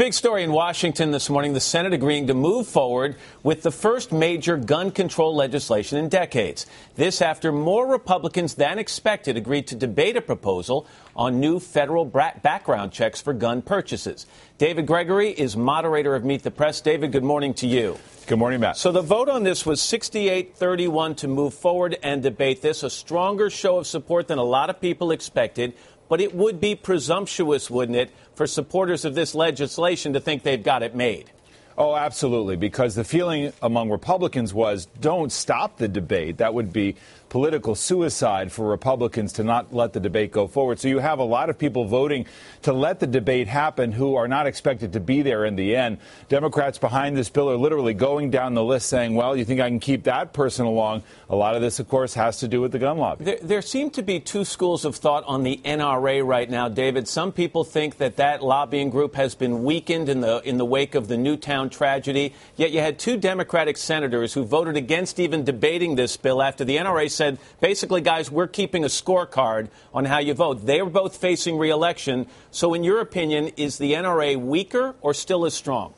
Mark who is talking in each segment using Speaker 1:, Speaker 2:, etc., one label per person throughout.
Speaker 1: Big story in Washington this morning, the Senate agreeing to move forward with the first major gun control legislation in decades. This after more Republicans than expected agreed to debate a proposal on new federal background checks for gun purchases. David Gregory is moderator of Meet the Press. David, good morning to you.
Speaker 2: Good morning, Matt.
Speaker 1: So the vote on this was 68-31 to move forward and debate this, a stronger show of support than a lot of people expected. But it would be presumptuous, wouldn't it, for supporters of this legislation to think they've got it made?
Speaker 2: Oh, absolutely, because the feeling among Republicans was don't stop the debate. That would be political suicide for Republicans to not let the debate go forward. So you have a lot of people voting to let the debate happen who are not expected to be there in the end. Democrats behind this bill are literally going down the list saying, well, you think I can keep that person along? A lot of this, of course, has to do with the gun lobby.
Speaker 1: There seem to be two schools of thought on the NRA right now, David. Some people think that lobbying group has been weakened in the wake of the Newtown tragedy. Yet you had two Democratic senators who voted against even debating this bill after the NRA said, basically, guys, we're keeping a scorecard on how you vote. They are both facing re-election. So in your opinion, is the NRA weaker or still as strong?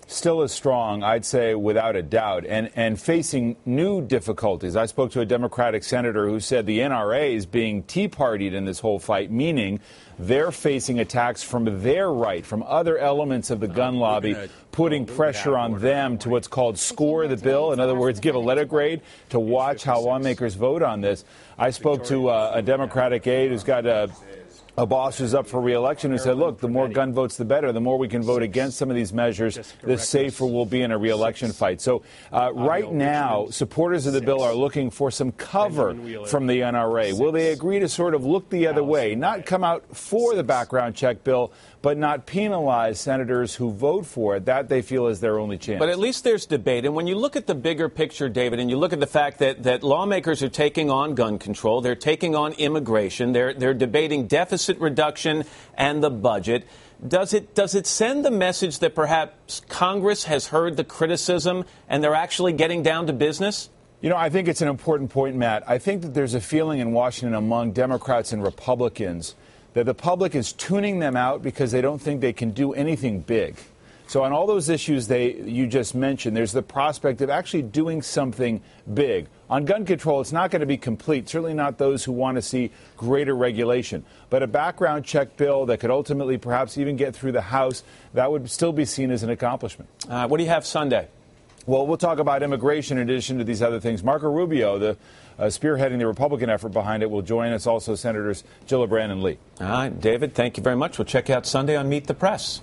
Speaker 2: Still as strong, I'd say, without a doubt, and facing new difficulties. I spoke to a Democratic senator who said the NRA is being Tea Partied in this whole fight, meaning they're facing attacks from their right, from other elements of the gun lobby, putting pressure on them to what's called score the bill. In other words, give a letter grade to watch how lawmakers vote on this. I spoke to a Democratic aide who's got a boss who's up for re-election who said, look, the more gun votes, the better. The more we can vote against some of these measures, the safer we'll be in a re-election fight. So right now, supporters of the bill are looking for some cover from the NRA. Will they agree to sort of look the other way, not come out for the background check bill, but not penalize senators who vote for it? That they feel is their only chance.
Speaker 1: But at least there's debate. And when you look at the bigger picture, David, and you look at the fact that lawmakers are taking on gun control, they're taking on immigration, they're debating deficit reduction and the budget. Does it send the message that perhaps Congress has heard the criticism and they're actually getting down to business?
Speaker 2: You know, I think it's an important point, Matt. I think that there's a feeling in Washington among Democrats and Republicans that the public is tuning them out because they don't think they can do anything big. So on all those issues you just mentioned, there's the prospect of actually doing something big. On gun control, it's not going to be complete, certainly not those who want to see greater regulation. But a background check bill that could ultimately perhaps even get through the House, that would still be seen as an accomplishment.
Speaker 1: What do you have Sunday?
Speaker 2: Well, we'll talk about immigration in addition to these other things. Marco Rubio, the spearheading the Republican effort behind it, will join us. Also, Senators Gillibrand and Lee.
Speaker 1: All right, David, thank you very much. We'll check you out Sunday on Meet the Press.